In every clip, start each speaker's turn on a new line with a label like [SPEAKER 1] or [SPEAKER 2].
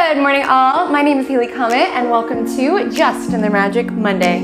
[SPEAKER 1] Good morning, all. My name is Haley Comet, and welcome to Just in the Magic Monday.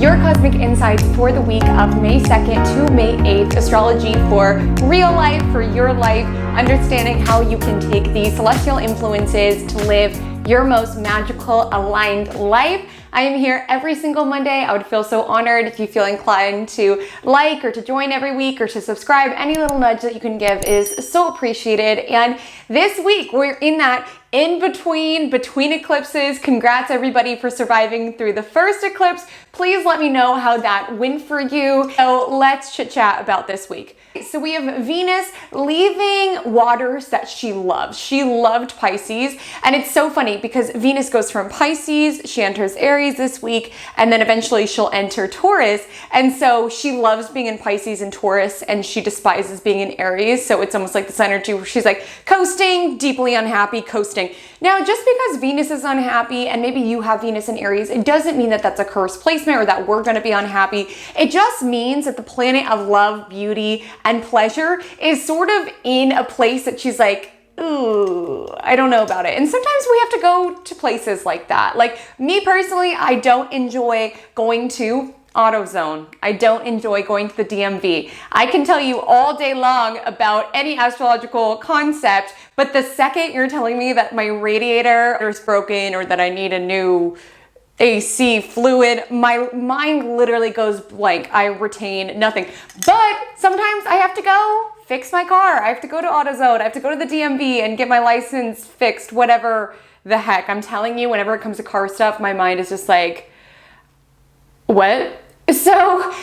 [SPEAKER 1] Your cosmic insights for the week of May 2nd to May 8th. Astrology for real life, for your life, understanding how you can take these celestial influences to live your most magical, aligned life. I am here every single Monday. I would feel so honored if you feel inclined to like or to join every week or to subscribe. Any little nudge that you can give is so appreciated. And this week, we're in that between eclipses. Congrats everybody for surviving through the first eclipse. Please let me know how that went for you. So let's chit chat about this week. So we have Venus leaving waters that she loves. She loved Pisces, and it's so funny because Venus goes from Pisces, she enters Aries this week, and then eventually she'll enter Taurus. And so she loves being in Pisces and Taurus, and she despises being in Aries. So it's almost like this energy where she's like coasting, deeply unhappy, coasting. Now, just because Venus is unhappy, and maybe you have Venus in Aries, it doesn't mean that that's a cursed placement or that we're going to be unhappy. It just means that the planet of love, beauty, and pleasure is sort of in a place that she's like, ooh, I don't know about it. And sometimes we have to go to places like that. Like me personally, I don't enjoy going to AutoZone. I don't enjoy going to the DMV. I can tell you all day long about any astrological concept, but the second you're telling me that my radiator is broken or that I need a new AC fluid, my mind literally goes blank. I retain nothing. But sometimes I have to go fix my car. I have to go to AutoZone. I have to go to the DMV and get my license fixed, whatever the heck. I'm telling you, whenever it comes to car stuff, my mind is just like, what? So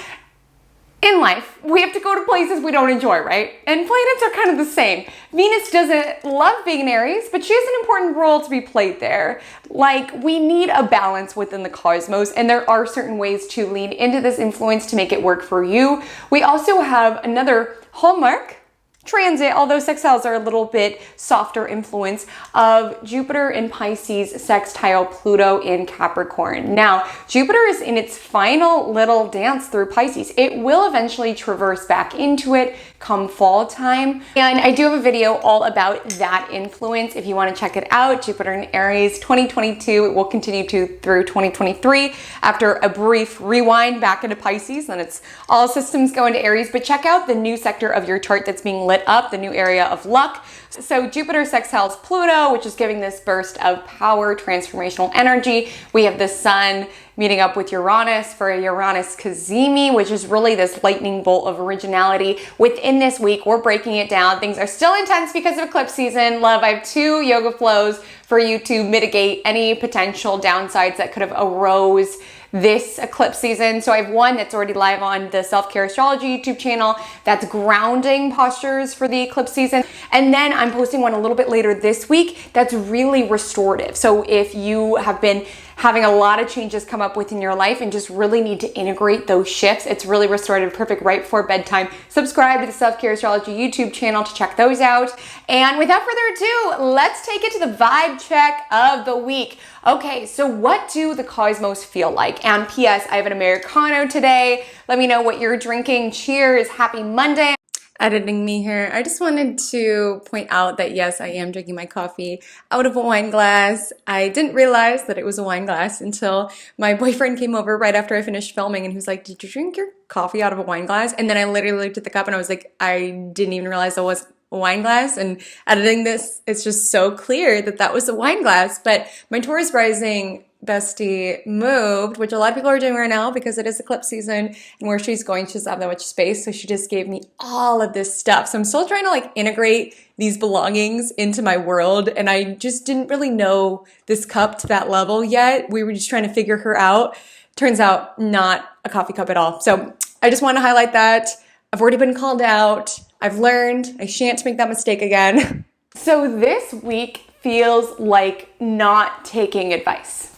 [SPEAKER 1] in life, we have to go to places we don't enjoy, right? And planets are kind of the same. Venus doesn't love being in Aries, but she has an important role to be played there. Like, we need a balance within the cosmos, and there are certain ways to lean into this influence to make it work for you. We also have another hallmark transit, although sextiles are a little bit softer influence, of Jupiter in Pisces sextile Pluto in Capricorn. Now, Jupiter is in its final little dance through Pisces. It will eventually traverse back into it come fall time. And I do have a video all about that influence if you want to check it out. Jupiter in Aries 2022. It will continue through 2023 after a brief rewind back into Pisces. Then it's all systems go into Aries. But check out the new sector of your chart that's being lit up, the new area of luck. So Jupiter sextiles Pluto, which is giving this burst of power, transformational energy. We have the sun meeting up with Uranus for a Uranus Cazimi, which is really this lightning bolt of originality. Within this week, we're breaking it down. Things are still intense because of eclipse season. Love, I have 2 yoga flows for you to mitigate any potential downsides that could have arose this eclipse season. So I have one that's already live on the Self-Care Astrology YouTube channel that's grounding postures for the eclipse season. And then I'm posting one a little bit later this week that's really restorative. So if you have been having a lot of changes come up within your life and just really need to integrate those shifts, it's really restorative, perfect right before bedtime. Subscribe to the Self-Care Astrology YouTube channel to check those out. And without further ado, let's take it to the vibe check of the week. Okay, so what do the cosmos feel like? And P.S. I have an Americano today. Let me know what you're drinking. Cheers. Happy Monday. Editing me here. I just wanted to point out that yes, I am drinking my coffee out of a wine glass. I didn't realize that it was a wine glass until my boyfriend came over right after I finished filming, and he was like, "Did you drink your coffee out of a wine glass?" And then I literally looked at the cup and I was like, I didn't even realize it was a wine glass. And editing this, it's just so clear that that was a wine glass. But my Taurus rising bestie moved, which a lot of people are doing right now because it is eclipse season, and where she's going, she doesn't have that much space. So she just gave me all of this stuff. So I'm still trying to like integrate these belongings into my world. And I just didn't really know this cup to that level yet. We were just trying to figure her out. Turns out not a coffee cup at all. So I just want to highlight that. I've already been called out. I've learned I shan't make that mistake again. So this week feels like not taking advice.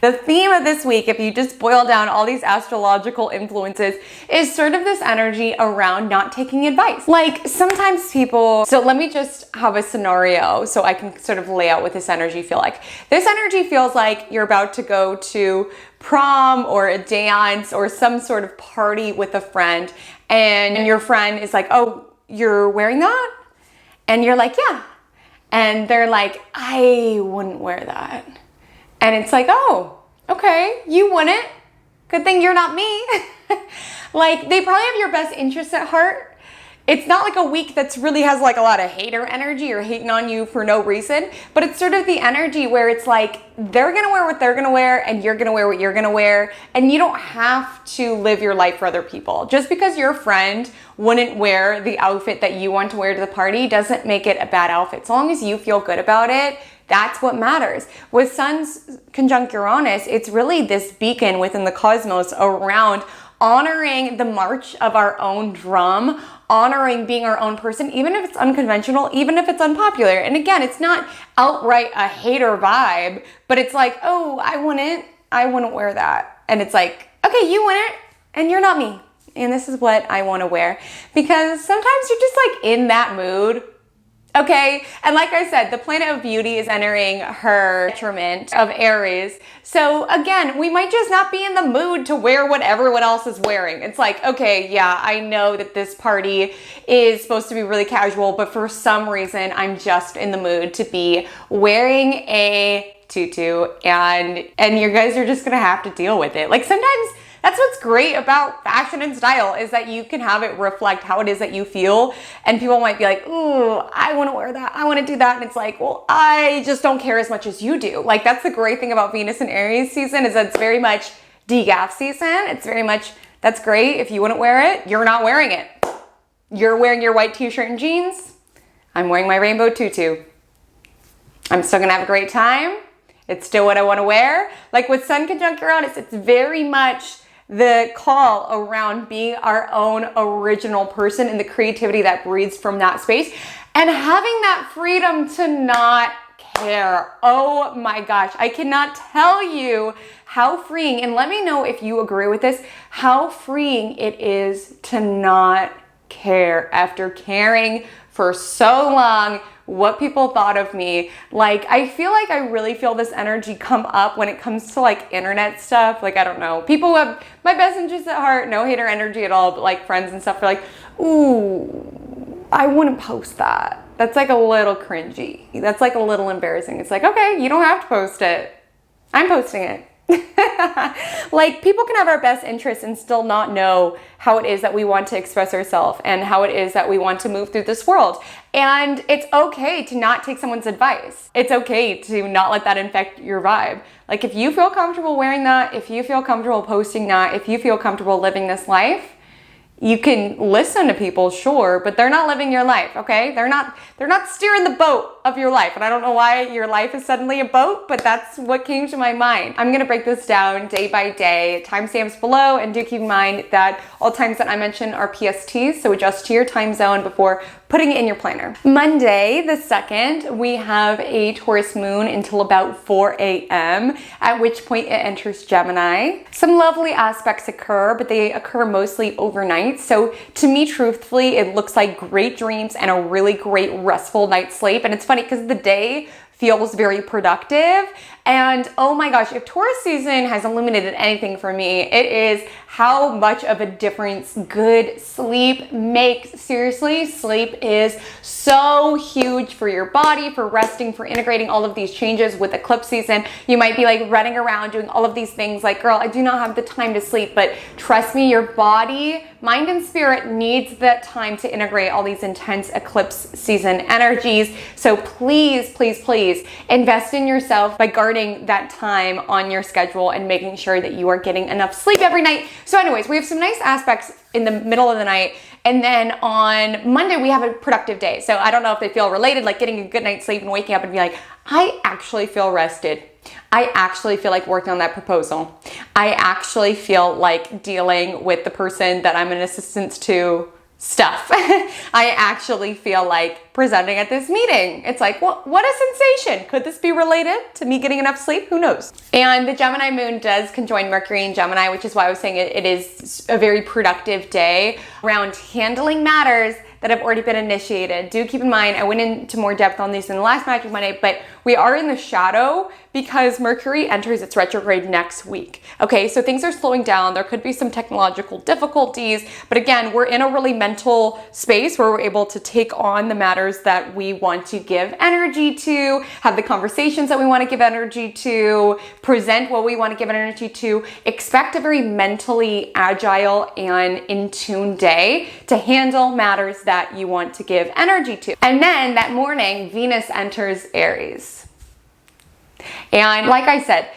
[SPEAKER 1] The theme of this week, if you just boil down all these astrological influences, is sort of this energy around not taking advice. Like sometimes people, so let me just have a scenario so I can sort of lay out what this energy feel like. This energy feels like you're about to go to prom or a dance or some sort of party with a friend, and your friend is like, oh, you're wearing that? And you're like, yeah. And they're like, I wouldn't wear that. And it's like, oh, okay, you wouldn't. Good thing you're not me. Like, they probably have your best interests at heart. It's not like a week that's really has like a lot of hater energy or hating on you for no reason, but it's sort of the energy where it's like, they're gonna wear what they're gonna wear and you're gonna wear what you're gonna wear, and you don't have to live your life for other people. Just because your friend wouldn't wear the outfit that you want to wear to the party doesn't make it a bad outfit. So long as you feel good about it, that's what matters. With Sun's conjunct Uranus, it's really this beacon within the cosmos around honoring the march of our own drum, honoring being our own person, even if it's unconventional, even if it's unpopular. And again, it's not outright a hater vibe, but it's like, oh, I wouldn't wear that. And it's like, okay, you wouldn't, and you're not me. And this is what I want to wear. Because sometimes you're just like in that mood. Okay, and like I said, the planet of beauty is entering her detriment of Aries. So again, we might just not be in the mood to wear what everyone else is wearing. It's like, okay, yeah, I know that this party is supposed to be really casual, but for some reason, I'm just in the mood to be wearing a tutu, and you guys are just gonna have to deal with it. Like sometimes, that's what's great about fashion and style, is that you can have it reflect how it is that you feel. And people might be like, ooh, I want to wear that. I want to do that. And it's like, well, I just don't care as much as you do. Like that's the great thing about Venus and Aries season, is that it's very much DGAF season. It's very much, that's great. If you wouldn't wear it, you're not wearing it. You're wearing your white t-shirt and jeans. I'm wearing my rainbow tutu. I'm still going to have a great time. It's still what I want to wear. Like with Sun conjunct Uranus, it's very much the call around being our own original person and the creativity that breeds from that space, and having that freedom to not care. Oh my gosh, I cannot tell you how freeing, and let me know if you agree with this, how freeing it is to not care after caring for so long what people thought of me. Like, I feel like I really feel this energy come up when it comes to like internet stuff. Like, I don't know, people who have my best interests at heart, no hater energy at all, but like friends and stuff are like, ooh, I wouldn't post that. That's like a little cringy. That's like a little embarrassing. It's like, okay, you don't have to post it. I'm posting it. Like, people can have our best interests and still not know how it is that we want to express ourselves and how it is that we want to move through this world. And it's okay to not take someone's advice. It's okay to not let that infect your vibe. Like, if you feel comfortable wearing that, if you feel comfortable posting that, if you feel comfortable living this life, you can listen to people, sure, but they're not living your life, okay? They're not steering the boat of your life. And I don't know why your life is suddenly a boat, but that's what came to my mind. I'm gonna break this down day by day, timestamps below, and do keep in mind that all times that I mention are PSTs, so adjust to your time zone before putting it in your planner. Monday, the 2nd, we have a Taurus moon until about 4 a.m., at which point it enters Gemini. Some lovely aspects occur, but they occur mostly overnight. So to me, truthfully, it looks like great dreams and a really great restful night's sleep. And it's funny because the day feels very productive. And oh my gosh, if Taurus season has illuminated anything for me, it is how much of a difference good sleep makes. Seriously, sleep is so huge for your body, for resting, for integrating all of these changes. With eclipse season, you might be like running around doing all of these things like, girl, I do not have the time to sleep. But trust me, your body, mind and spirit needs that time to integrate all these intense eclipse season energies. So please, please, please invest in yourself by guarding that time on your schedule and making sure that you are getting enough sleep every night. So anyways, we have some nice aspects in the middle of the night. And then on Monday, we have a productive day. So I don't know if they feel related, like getting a good night's sleep and waking up and be like, I actually feel rested. I actually feel like working on that proposal. I actually feel like dealing with the person that I'm an assistant to stuff. I actually feel like presenting at this meeting. It's like, well, what a sensation. Could this be related to me getting enough sleep? Who knows? And the Gemini moon does conjoin Mercury in Gemini, which is why I was saying it is a very productive day around handling matters that have already been initiated. Do keep in mind, I went into more depth on these in the last Magic Monday, but we are in the shadow because Mercury enters its retrograde next week. Okay, so things are slowing down. There could be some technological difficulties, but again, we're in a really mental space where we're able to take on the matters that we want to give energy to, have the conversations that we want to give energy to, present what we want to give energy to. Expect a very mentally agile and in tune day to handle matters that you want to give energy to. And then that morning, Venus enters Aries. And like I said,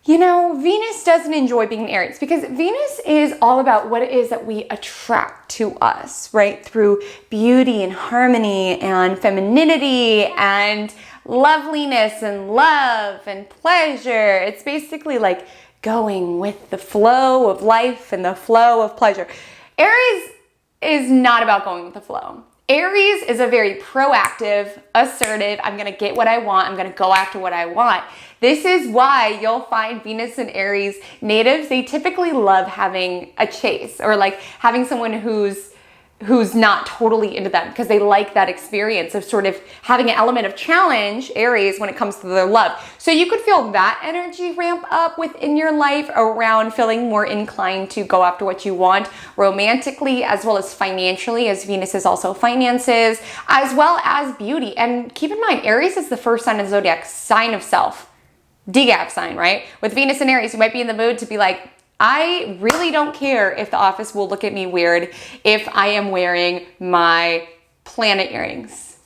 [SPEAKER 1] you know, Venus doesn't enjoy being in Aries because Venus is all about what it is that we attract to us, right? Through beauty and harmony and femininity and loveliness and love and pleasure. It's basically like going with the flow of life and the flow of pleasure. Aries is not about going with the flow. Aries is a very proactive, assertive, I'm going to get what I want, I'm going to go after what I want. This is why you'll find Venus and Aries natives, they typically love having a chase or like having someone who's not totally into them because they like that experience of sort of having an element of challenge, Aries, when it comes to their love. So you could feel that energy ramp up within your life around feeling more inclined to go after what you want romantically as well as financially, as Venus is also finances, as well as beauty. And keep in mind, Aries is the first sign of the zodiac, sign of self, DGAP sign, right? With Venus and Aries, you might be in the mood to be like, I really don't care if the office will look at me weird if I am wearing my planet earrings.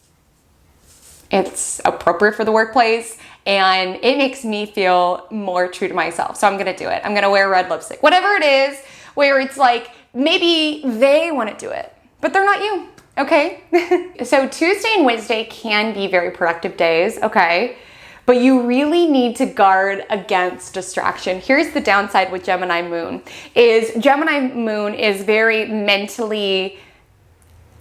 [SPEAKER 1] It's appropriate for the workplace and it makes me feel more true to myself. So I'm gonna do it. I'm gonna wear red lipstick. Whatever it is, where it's like, maybe they wanna do it, but they're not you, okay? So Tuesday and Wednesday can be very productive days, okay? But you really need to guard against distraction. Here's the downside with Gemini moon, is Gemini moon is very mentally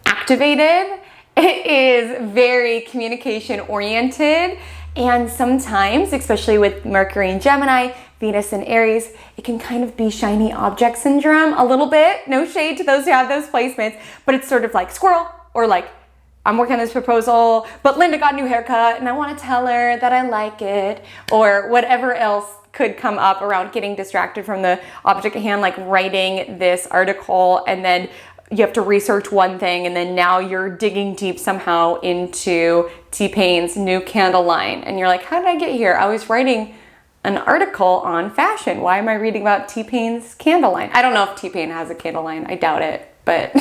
[SPEAKER 1] activated. It is very communication oriented. And sometimes, especially with Mercury in Gemini, Venus in Aries, it can kind of be shiny object syndrome a little bit. No shade to those who have those placements, but it's sort of like squirrel or like, I'm working on this proposal, but Linda got a new haircut and I want to tell her that I like it, or whatever else could come up around getting distracted from the object at hand, like writing this article and then you have to research one thing and then now you're digging deep somehow into T-Pain's new candle line. And you're like, how did I get here? I was writing an article on fashion. Why am I reading about T-Pain's candle line? I don't know if T-Pain has a candle line. I doubt it. But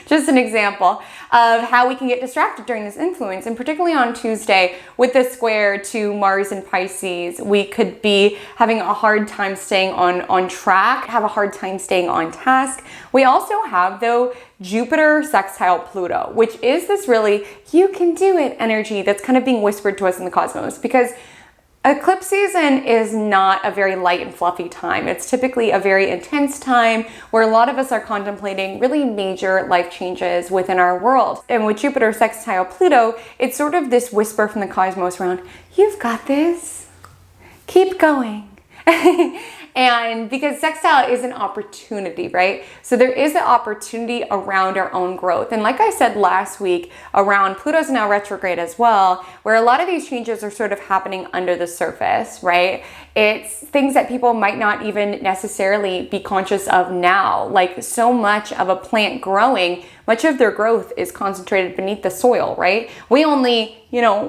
[SPEAKER 1] just an example of how we can get distracted during this influence. And particularly on Tuesday with the square to Mars in Pisces, we could be having a hard time staying on track, have a hard time staying on task. We also have, though, Jupiter sextile Pluto, which is this really, you can do it energy that's kind of being whispered to us in the cosmos, because eclipse season is not a very light and fluffy time. It's typically a very intense time where a lot of us are contemplating really major life changes within our world. And with Jupiter sextile Pluto, it's sort of this whisper from the cosmos around, you've got this, keep going. And because sextile is an opportunity, right? So there is an opportunity around our own growth. And like I said last week, around Pluto's now retrograde as well, where a lot of these changes are sort of happening under the surface, right? It's things that people might not even necessarily be conscious of now. Like so much of a plant growing, much of their growth is concentrated beneath the soil, right? We only,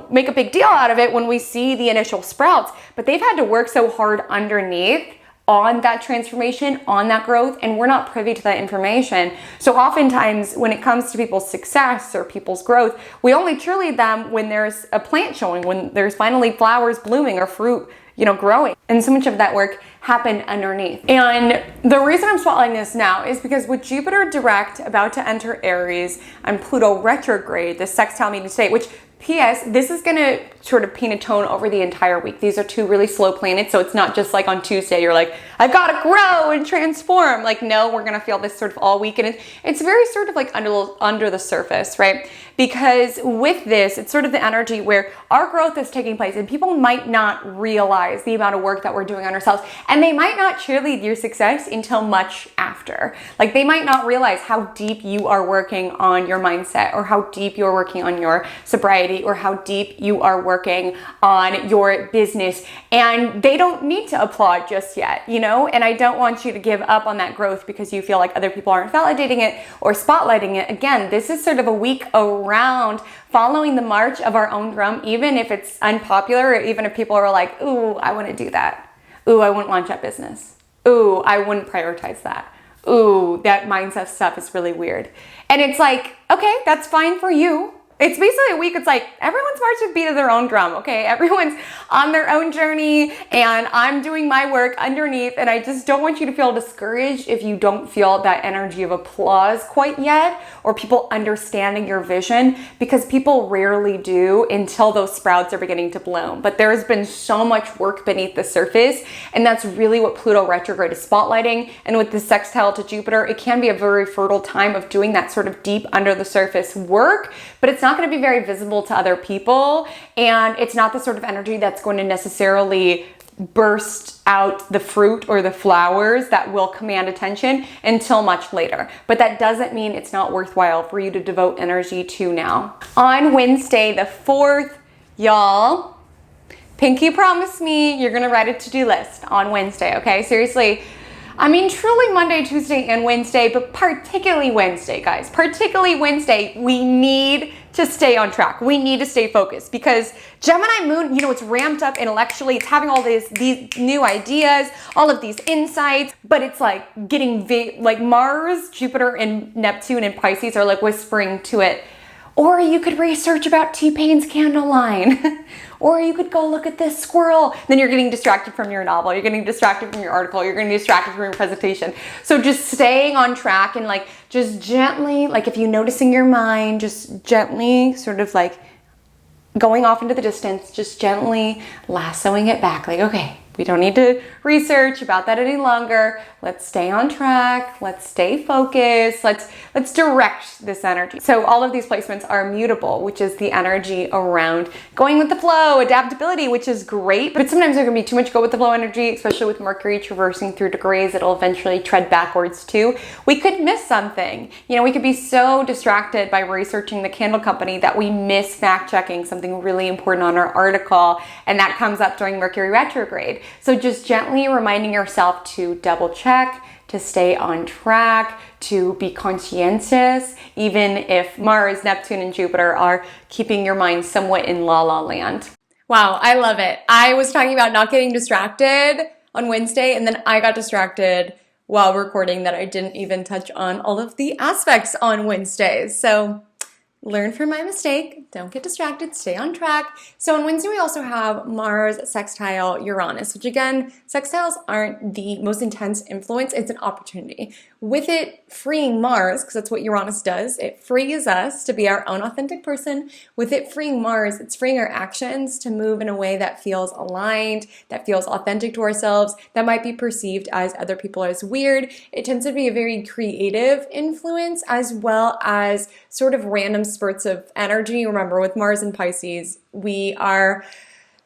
[SPEAKER 1] make a big deal out of it when we see the initial sprouts, but they've had to work so hard underneath on that transformation, on that growth, and we're not privy to that information. So oftentimes when it comes to people's success or people's growth, we only cheerlead them when there's a plant showing, when there's finally flowers blooming or fruit, growing. And so much of that work happened underneath. And the reason I'm spotlighting this now is because with Jupiter direct about to enter Aries and Pluto retrograde, the sextile meeting state, which P.S. This is going to sort of paint a tone over the entire week. These are two really slow planets, so it's not just like on Tuesday you're like, I've got to grow and transform. Like, no, we're going to feel this sort of all week. And it's very sort of like under the surface, right? Because with this, it's sort of the energy where our growth is taking place and people might not realize the amount of work that we're doing on ourselves, and they might not cheerlead your success until much after. Like, they might not realize how deep you are working on your mindset, or how deep you're working on your sobriety, or how deep you are working on your business, and they don't need to applaud just yet, you know? And I don't want you to give up on that growth because you feel like other people aren't validating it or spotlighting it. Again, this is sort of a week around following the march of our own drum, even if it's unpopular, or even if people are like, ooh, I want to do that. Ooh, I wouldn't launch that business. Ooh, I wouldn't prioritize that. Ooh, that mindset stuff is really weird. And it's like, okay, that's fine for you. It's basically a week, it's like everyone's marching to beat of their own drum, okay? Everyone's on their own journey, and I'm doing my work underneath, and I just don't want you to feel discouraged if you don't feel that energy of applause quite yet, or people understanding your vision, because people rarely do until those sprouts are beginning to bloom. But there's been so much work beneath the surface, and that's really what Pluto retrograde is spotlighting. And with the sextile to Jupiter, it can be a very fertile time of doing that sort of deep under the surface work, but it's not going to be very visible to other people, and it's not the sort of energy that's going to necessarily burst out the fruit or the flowers that will command attention until much later. But that doesn't mean it's not worthwhile for you to devote energy to now. On Wednesday, the 4th, y'all, Pinky promised me you're gonna write a to-do list on Wednesday, okay? Seriously. I mean, truly Monday, Tuesday, and Wednesday, but particularly Wednesday, guys. Particularly Wednesday, we need to stay on track. We need to stay focused, because Gemini moon, you know, it's ramped up intellectually. It's having all these new ideas, all of these insights, but it's like getting like Mars, Jupiter, and Neptune and Pisces are like whispering to it. Or you could research about T-Pain's candle line. Or you could go look at this squirrel. Then you're getting distracted from your novel. You're getting distracted from your article. You're getting distracted from your presentation. So just staying on track, and like just gently, like if you're noticing your mind, just gently sort of like going off into the distance, just gently lassoing it back. Like, okay, we don't need to research about that any longer. Let's stay on track. Let's stay focused. Let's direct this energy. So all of these placements are mutable, which is the energy around going with the flow, adaptability, which is great. But sometimes there can be too much go with the flow energy, especially with Mercury traversing through degrees. It'll eventually tread backwards too. We could miss something. You know, we could be so distracted by researching the candle company that we miss fact checking something really important on our article. And that comes up during Mercury retrograde. So just gently reminding yourself to double check, to stay on track, to be conscientious, even if Mars, Neptune, and Jupiter are keeping your mind somewhat in la la land. Wow, I love it. I was talking about not getting distracted on Wednesday, and then I got distracted while recording that I didn't even touch on all of the aspects on Wednesdays. So learn from my mistake. Don't get distracted. Stay on track. So on Wednesday, we also have Mars sextile Uranus, which again, sextiles aren't the most intense influence. It's an opportunity. With it freeing Mars, because that's what Uranus does, it frees us to be our own authentic person. With it freeing Mars, it's freeing our actions to move in a way that feels aligned, that feels authentic to ourselves, that might be perceived as other people as weird. It tends to be a very creative influence, as well as sort of random spurts of energy. Remember, with Mars and Pisces, we are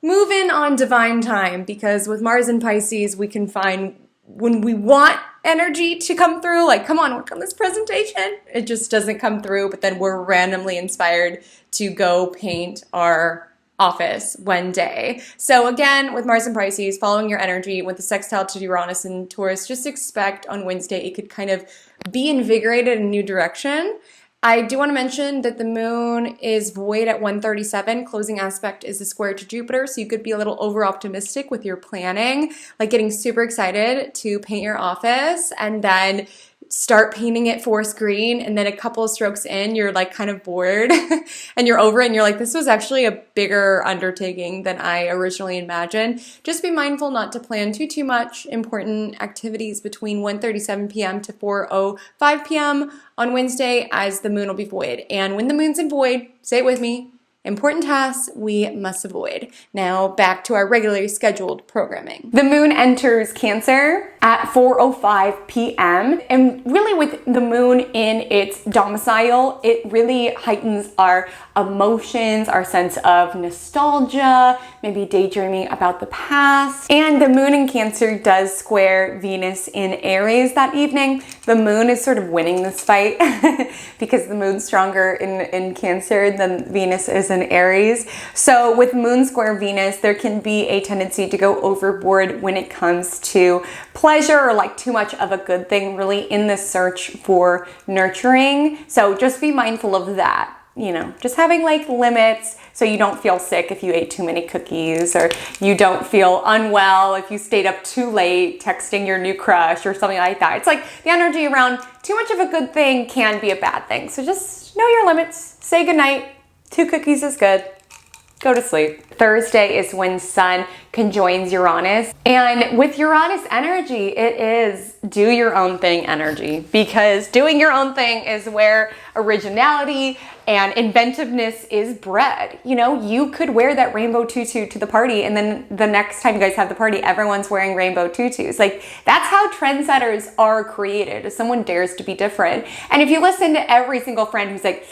[SPEAKER 1] moving on divine time, because with Mars and Pisces, we can find when we want energy to come through, like, come on, work on this presentation. It just doesn't come through, but then we're randomly inspired to go paint our office one day. So again, with Mars and Pisces, following your energy with the sextile to Uranus and Taurus, just expect on Wednesday it could kind of be invigorated in a new direction. I do want to mention that the moon is void at 137. Closing aspect is a square to Jupiter, so you could be a little over-optimistic with your planning, like getting super excited to paint your office and then start painting it forest green, and then a couple of strokes in, you're like kind of bored and you're over it and you're like, this was actually a bigger undertaking than I originally imagined. Just be mindful not to plan too much important activities between 1:37 p.m. to 4:05 p.m. on Wednesday, as the moon will be void. And when the moon's in void, say it with me, Important tasks we must avoid. Now back to our regularly scheduled programming. The moon enters Cancer at 4:05 p.m. and really with the moon in its domicile, it really heightens our emotions, our sense of nostalgia, maybe daydreaming about the past. And the moon in Cancer does square Venus in Aries that evening. The moon is sort of winning this fight because the moon's stronger in Cancer than Venus is in Aries. So with moon square Venus, there can be a tendency to go overboard when it comes to pleasure or like too much of a good thing, really in the search for nurturing. So just be mindful of that. You know, just having like limits so you don't feel sick if you ate too many cookies, or you don't feel unwell if you stayed up too late texting your new crush or something like that. It's like the energy around too much of a good thing can be a bad thing. So just know your limits, say goodnight, 2 cookies is good, go to sleep. Thursday is when Sun conjoins Uranus. And with Uranus energy, it is do your own thing energy, because doing your own thing is where originality and inventiveness is bred. You know, you could wear that rainbow tutu to the party, and then the next time you guys have the party, everyone's wearing rainbow tutus. Like, that's how trendsetters are created, if someone dares to be different. And if you listen to every single friend who's like,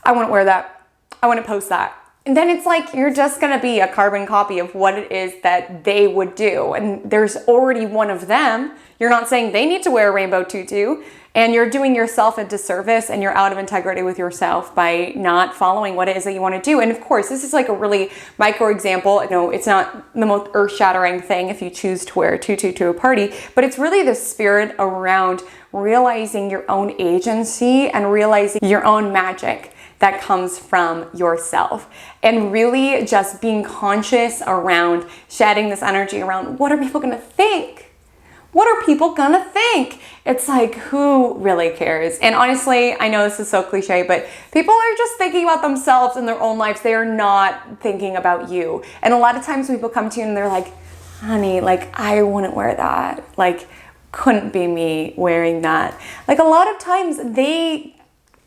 [SPEAKER 1] I want to wear that, I want to post that, and then it's like you're just going to be a carbon copy of what it is that they would do. And there's already one of them. You're not saying they need to wear a rainbow tutu, and you're doing yourself a disservice, and you're out of integrity with yourself by not following what it is that you want to do. And of course, this is like a really micro example. You know, it's not the most earth-shattering thing if you choose to wear a tutu to a party, but it's really the spirit around realizing your own agency and realizing your own magic that comes from yourself, and really just being conscious around shedding this energy around what are people gonna think? What are people gonna think? It's like, who really cares? And honestly, I know this is so cliche, but people are just thinking about themselves and their own lives. They are not thinking about you. And a lot of times people come to you and they're like, honey, like, I wouldn't wear that. Like, couldn't be me wearing that. Like, a lot of times they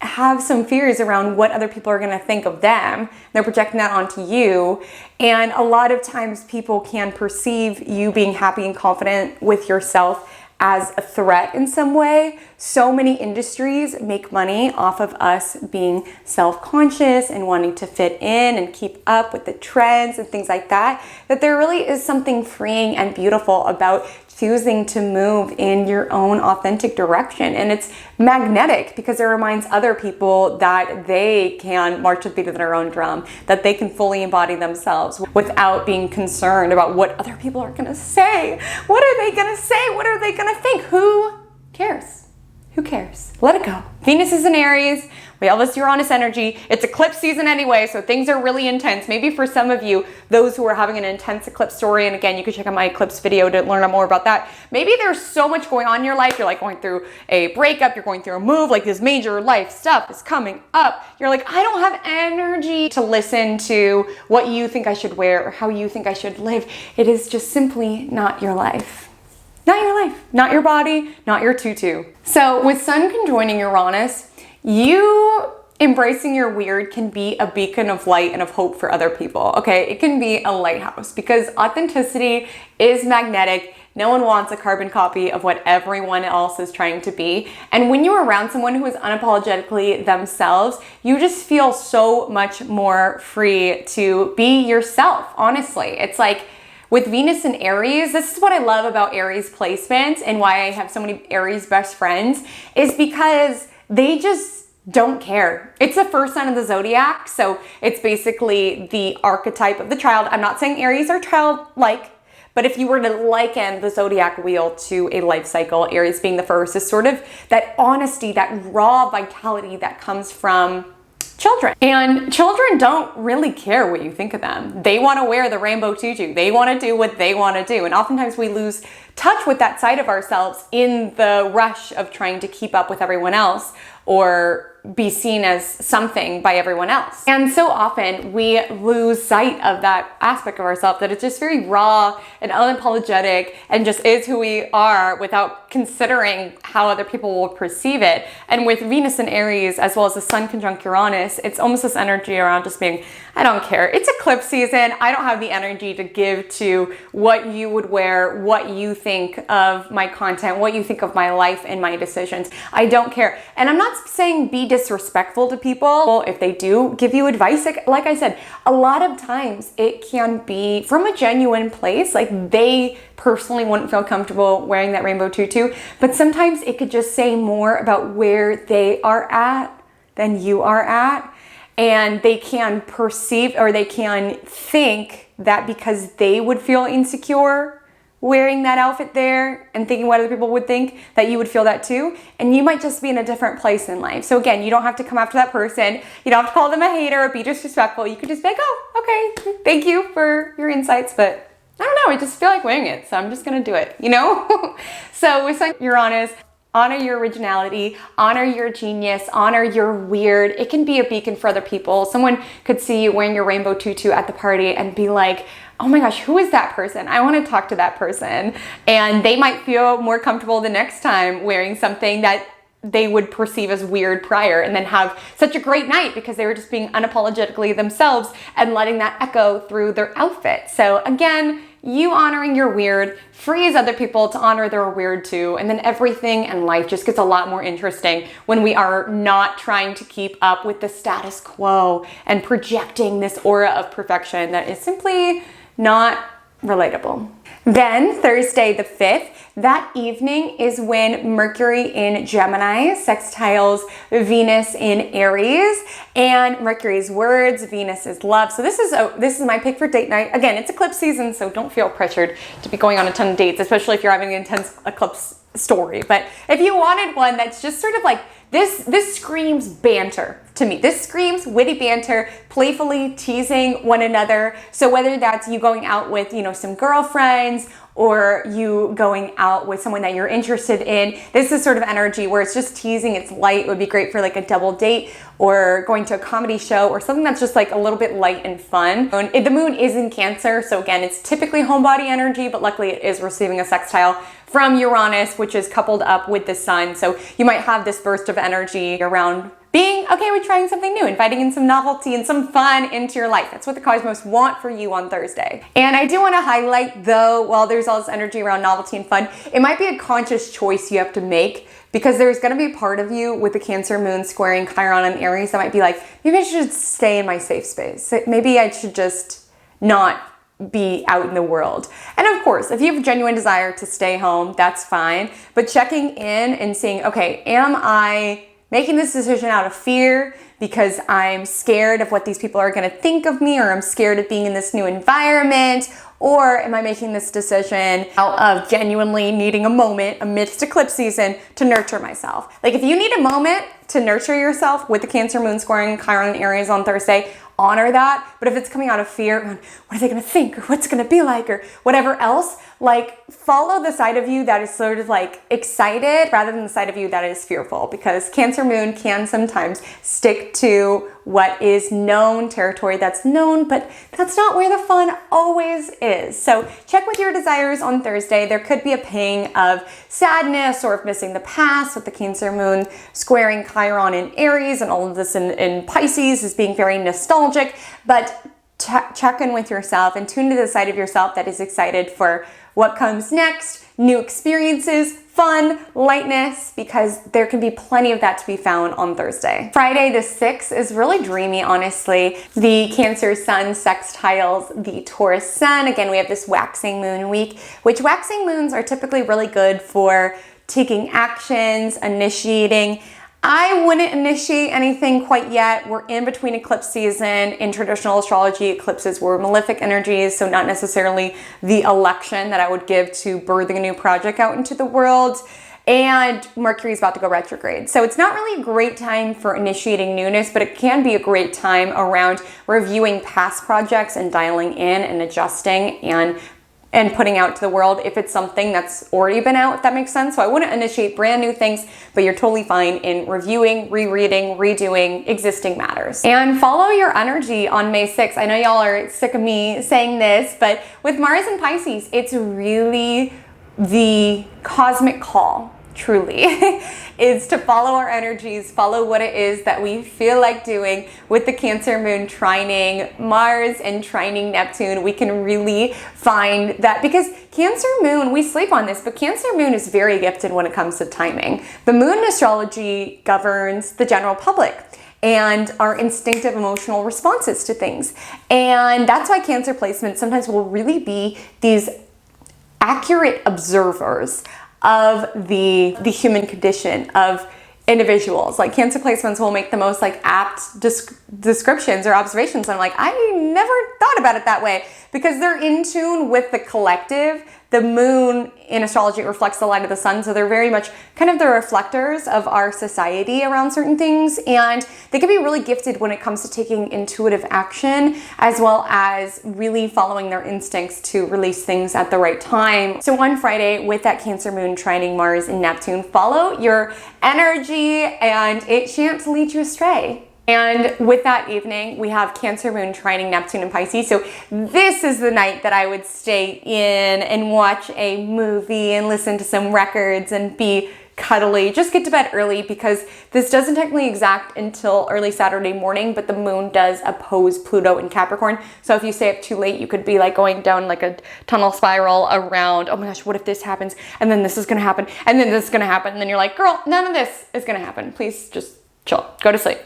[SPEAKER 1] have some fears around what other people are going to think of them. They're projecting that onto you. And a lot of times people can perceive you being happy and confident with yourself as a threat in some way. So many industries make money off of us being self-conscious and wanting to fit in and keep up with the trends and things like that, that there really is something freeing and beautiful about choosing to move in your own authentic direction. And it's magnetic because it reminds other people that they can march to the beat of their own drum, that they can fully embody themselves without being concerned about what other people are gonna say. What are they gonna say? What are they gonna think? Who cares? Who cares? Let it go. Venus is in Aries. We have this Uranus energy. It's eclipse season anyway, so things are really intense. Maybe for some of you, those who are having an intense eclipse story, and again, you can check out my eclipse video to learn more about that. Maybe there's so much going on in your life. You're like going through a breakup, you're going through a move, like this major life stuff is coming up. You're like, I don't have energy to listen to what you think I should wear or how you think I should live. It is just simply not your life. Not your life, not your body, not your tutu. So with Sun conjoining Uranus, you embracing your weird can be a beacon of light and of hope for other people, okay? It can be a lighthouse because authenticity is magnetic. No one wants a carbon copy of what everyone else is trying to be. And when you're around someone who is unapologetically themselves, you just feel so much more free to be yourself, honestly. It's like, with Venus and Aries, this is what I love about Aries placements and why I have so many Aries best friends, is because they just don't care. It's the first sign of the zodiac, so it's basically the archetype of the child. I'm not saying Aries are childlike, but if you were to liken the zodiac wheel to a life cycle, Aries being the first is sort of that honesty, that raw vitality that comes from children. And children don't really care what you think of them. They want to wear the rainbow tutu. They want to do what they want to do. And oftentimes we lose touch with that side of ourselves in the rush of trying to keep up with everyone else or be seen as something by everyone else. And so often we lose sight of that aspect of ourselves, that it's just very raw and unapologetic and just is who we are without considering how other people will perceive it. And with Venus and Aries, as well as the Sun conjunct Uranus, it's almost this energy around just being, I don't care. It's eclipse season. I don't have the energy to give to what you would wear, what you think of my content, what you think of my life and my decisions. I don't care. And I'm not saying be disrespectful to people if they do give you advice. Like I said, a lot of times it can be from a genuine place. Like they personally wouldn't feel comfortable wearing that rainbow tutu, but sometimes it could just say more about where they are at than you are at. And they can perceive, or they can think that because they would feel insecure wearing that outfit there and thinking what other people would think, that you would feel that too. And you might just be in a different place in life. So again, you don't have to come after that person. You don't have to call them a hater or be disrespectful. You could just be like, oh, okay, thank you for your insights, but I don't know, I just feel like wearing it, so I'm just gonna do it, you know? So with Sun Uranus, honor your originality, honor your genius, honor your weird. It can be a beacon for other people. Someone could see you wearing your rainbow tutu at the party and be like, oh my gosh, who is that person? I want to talk to that person. And they might feel more comfortable the next time wearing something that they would perceive as weird prior, and then have such a great night because they were just being unapologetically themselves and letting that echo through their outfit. So again, you honoring your weird frees other people to honor their weird too. And then everything in life just gets a lot more interesting when we are not trying to keep up with the status quo and projecting this aura of perfection that is simply not relatable. Then Thursday the 5th, that evening is when Mercury in Gemini sextiles Venus in Aries, and Mercury's words, Venus is love. So this is my pick for date night. Again, it's eclipse season, so don't feel pressured to be going on a ton of dates, especially if you're having an intense eclipse story. But if you wanted one that's just sort of like this screams banter to me. This screams witty banter, playfully teasing one another. So whether that's you going out with, some girlfriends, or you going out with someone that you're interested in, this is sort of energy where it's just teasing, it's light. It would be great for like a double date or going to a comedy show or something that's just like a little bit light and fun. And the moon is in Cancer, so again, it's typically homebody energy, but luckily it is receiving a sextile from Uranus, which is coupled up with the sun. So you might have this burst of energy around being okay with trying something new, inviting in some novelty and some fun into your life. That's what the cosmos want for you on Thursday. And I do want to highlight, though, while there's all this energy around novelty and fun, it might be a conscious choice you have to make, because there's going to be a part of you with the Cancer moon squaring Chiron and Aries that might be like, maybe I should stay in my safe space. Maybe I should just not be out in the world. And of course, if you have a genuine desire to stay home, that's fine. But checking in and seeing, okay, am I making this decision out of fear because I'm scared of what these people are going to think of me, or I'm scared of being in this new environment? Or am I making this decision out of genuinely needing a moment amidst eclipse season to nurture myself? Like if you need a moment to nurture yourself with the Cancer moon squaring Chiron and Aries on Thursday, honor that. But if it's coming out of fear, what are they going to think, or what's going to be like, or whatever else, like follow the side of you that is sort of like excited rather than the side of you that is fearful, because Cancer moon can sometimes stick to what is known, territory that's known, but that's not where the fun always is. So check with your desires on Thursday. There could be a pang of sadness or of missing the past with the Cancer moon squaring Chiron in Aries, and all of this in Pisces is being very nostalgic, but check in with yourself and tune to the side of yourself that is excited for what comes next, new experiences, fun, lightness, because there can be plenty of that to be found on Thursday. Friday the 6th is really dreamy, honestly. The Cancer sun sextiles the Taurus sun. Again, we have this waxing moon week, which waxing moons are typically really good for taking actions, initiating. I wouldn't initiate anything quite yet. We're in between eclipse season. In traditional astrology, eclipses were malefic energies, so not necessarily the election that I would give to birthing a new project out into the world. And Mercury's about to go retrograde. So it's not really a great time for initiating newness, but it can be a great time around reviewing past projects and dialing in and adjusting and putting out to the world if it's something that's already been out, if that makes sense. So I wouldn't initiate brand new things, but you're totally fine in reviewing, rereading, redoing existing matters. And follow your energy on May 6th. I know y'all are sick of me saying this, but with Mars and Pisces, it's really the cosmic call truly, is to follow our energies, follow what it is that we feel like doing. With the Cancer moon trining Mars and trining Neptune, we can really find that, because Cancer moon, we sleep on this, but Cancer moon is very gifted when it comes to timing. The moon in astrology governs the general public and our instinctive emotional responses to things. And that's why Cancer placements sometimes will really be these accurate observers of the human condition of individuals. Like Cancer placements will make the most like apt descriptions or observations. And I'm like, I never thought about it that way, because they're in tune with the collective. The moon in astrology reflects the light of the sun, so they're very much kind of the reflectors of our society around certain things, and they can be really gifted when it comes to taking intuitive action, as well as really following their instincts to release things at the right time. So on Friday, with that Cancer moon trining Mars and Neptune, follow your energy and it shan't lead you astray. And with that evening, we have Cancer moon trining Neptune in Pisces. So this is the night that I would stay in and watch a movie and listen to some records and be cuddly. Just get to bed early, because this doesn't technically exact until early Saturday morning, but the moon does oppose Pluto in Capricorn. So if you stay up too late, you could be like going down like a tunnel spiral around, oh my gosh, what if this happens? And then this is gonna happen, and then this is gonna happen. And then you're like, girl, none of this is gonna happen. Please just chill, go to sleep.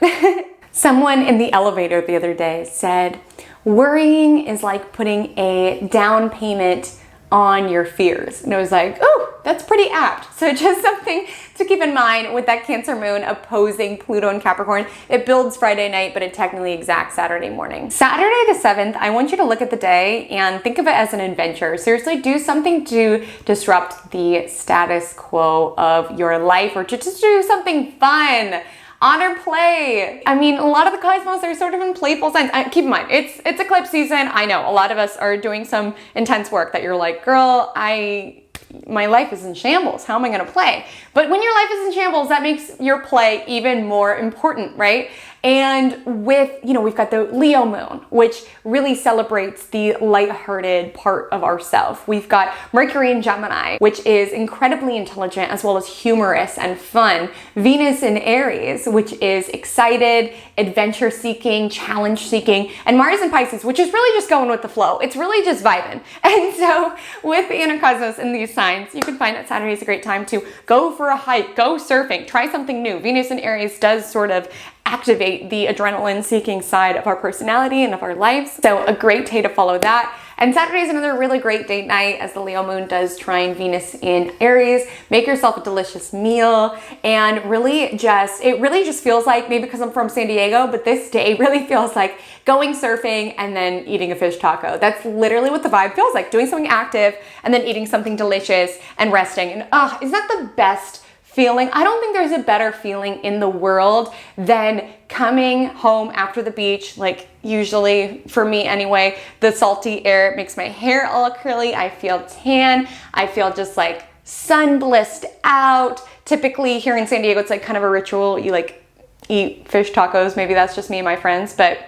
[SPEAKER 1] Someone in the elevator the other day said, worrying is like putting a down payment on your fears. And it was like, oh, that's pretty apt. So just something to keep in mind with that Cancer moon opposing Pluto in Capricorn. It builds Friday night, but it technically exacts Saturday morning. Saturday the 7th, I want you to look at the day and think of it as an adventure. Seriously, do something to disrupt the status quo of your life, or to just do something fun. Honor play. I mean, a lot of the cosmos are sort of in playful signs. Keep in mind, it's eclipse season. I know a lot of us are doing some intense work that you're like, girl, my life is in shambles. How am I gonna play? But when your life is in shambles, that makes your play even more important, right? And with, we've got the Leo moon, which really celebrates the lighthearted part of ourself. We've got Mercury in Gemini, which is incredibly intelligent as well as humorous and fun. Venus in Aries, which is excited, adventure seeking, challenge seeking, and Mars in Pisces, which is really just going with the flow. It's really just vibing. And so with the inner cosmos in these signs, you can find that Saturday is a great time to go for a hike, go surfing, try something new. Venus in Aries does sort of activate the adrenaline seeking side of our personality and of our lives. So a great day to follow that. And Saturday is another really great date night, as the Leo moon does trine Venus in Aries. Make yourself a delicious meal, and it really just feels like, maybe because I'm from San Diego, but this day really feels like going surfing and then eating a fish taco. That's literally what the vibe feels like, doing something active and then eating something delicious and resting. And isn't that the best feeling? I don't think there's a better feeling in the world than coming home after the beach. Like, usually for me anyway, the salty air makes my hair all curly. I feel tan. I feel just like sun blissed out. Typically here in San Diego, it's like kind of a ritual. You like eat fish tacos. Maybe that's just me and my friends, but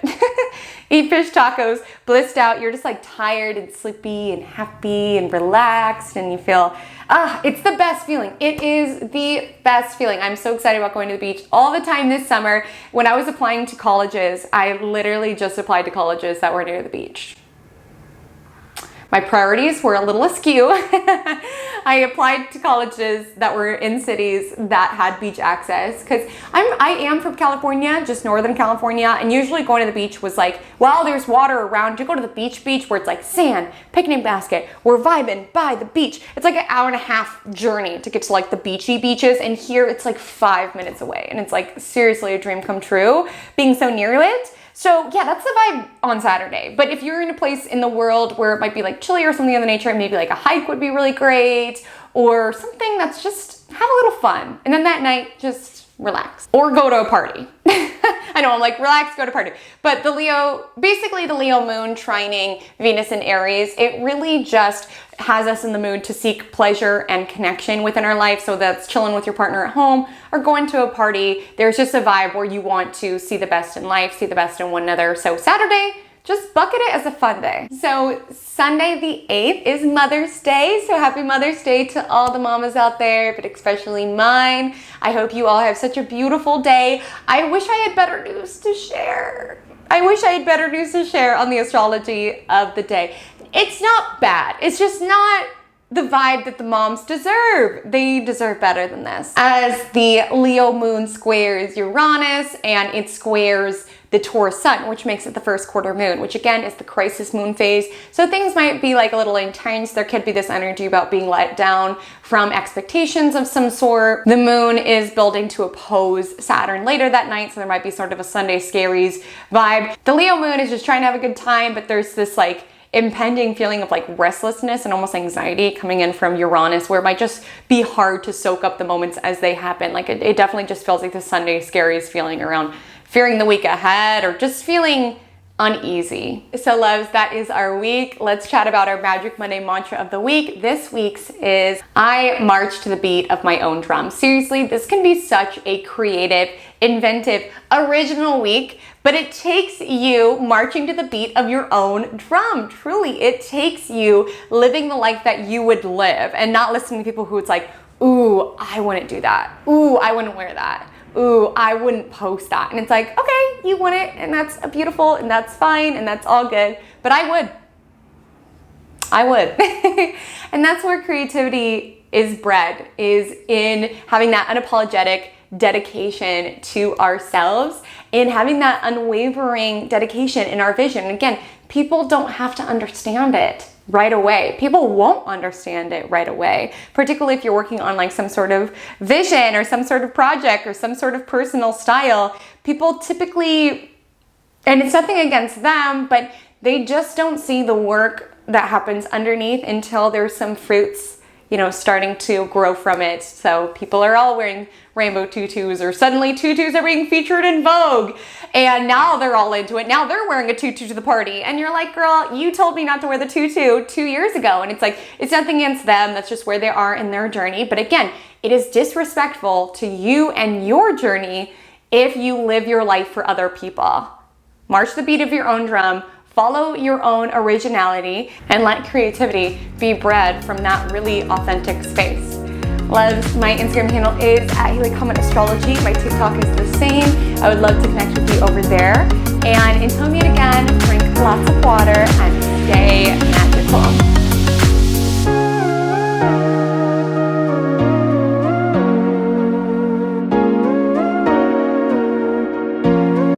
[SPEAKER 1] eat fish tacos, blissed out. You're just like tired and sleepy and happy and relaxed, and you feel, it's the best feeling. It is the best feeling. I'm so excited about going to the beach all the time this summer. When I was applying to colleges, I literally just applied to colleges that were near the beach. My priorities were a little askew. I applied to colleges that were in cities that had beach access, because I am from California, just Northern California, and usually going to the beach was like, well, there's water around. You go to the beach where it's like sand, picnic basket, we're vibing by the beach. It's like an hour-and-a-half journey to get to like the beachy beaches, and here it's like 5 minutes away, and it's like seriously a dream come true being so near it. So yeah, that's the vibe on Saturday. But if you're in a place in the world where it might be like chilly or something of the nature, maybe like a hike would be really great, or something that's just have a little fun. And then that night, just relax or go to a party. I know, I'm like, relax, go to party. But basically the Leo moon trining Venus in Aries, it really just has us in the mood to seek pleasure and connection within our life. So that's chilling with your partner at home or going to a party. There's just a vibe where you want to see the best in life, see the best in one another. So Saturday, just bucket it as a fun day. So Sunday the 8th is Mother's Day. So happy Mother's Day to all the mamas out there, but especially mine. I hope you all have such a beautiful day. I wish I had better news to share. I wish I had better news to share on the astrology of the day. It's not bad. It's just not the vibe that the moms deserve. They deserve better than this. As the Leo moon squares Uranus and it squares the Taurus sun, which makes it the first quarter moon, which again is the crisis moon phase. So things might be like a little intense. There could be this energy about being let down from expectations of some sort. The moon is building to oppose Saturn later that night, so there might be sort of a Sunday scaries vibe. The Leo moon is just trying to have a good time, but there's this like impending feeling of like restlessness and almost anxiety coming in from Uranus, where it might just be hard to soak up the moments as they happen. Like it definitely just feels like the Sunday scaries feeling around fearing the week ahead or just feeling uneasy. So loves, that is our week. Let's chat about our Magic Monday mantra of the week. This week's is, I march to the beat of my own drum. Seriously, this can be such a creative, inventive, original week, but it takes you marching to the beat of your own drum. Truly, it takes you living the life that you would live and not listening to people who it's like, ooh, I wouldn't do that. Ooh, I wouldn't wear that. Ooh, I wouldn't post that. And it's like, okay, you want it, and that's beautiful, and that's fine, and that's all good, but I would. And that's where creativity is bred, is in having that unapologetic dedication to ourselves and having that unwavering dedication in our vision. And again, people don't have to understand it right away. People won't understand it right away, particularly if you're working on like some sort of vision or some sort of project or some sort of personal style. People typically, and it's nothing against them, but they just don't see the work that happens underneath until there's some fruits, you know, starting to grow from it. So people are all wearing rainbow tutus, or suddenly tutus are being featured in Vogue, and now they're all into it. Now they're wearing a tutu to the party, and you're like, girl, you told me not to wear the tutu 2 years ago. And it's like, it's nothing against them. That's just where they are in their journey. But again, it is disrespectful to you and your journey if you live your life for other people. March the beat of your own drum. Follow your own originality and let creativity be bred from that really authentic space. Loves, my Instagram handle is @HaleyCommentAstrology. My TikTok is the same. I would love to connect with you over there. And until we meet again, drink lots of water and stay magical.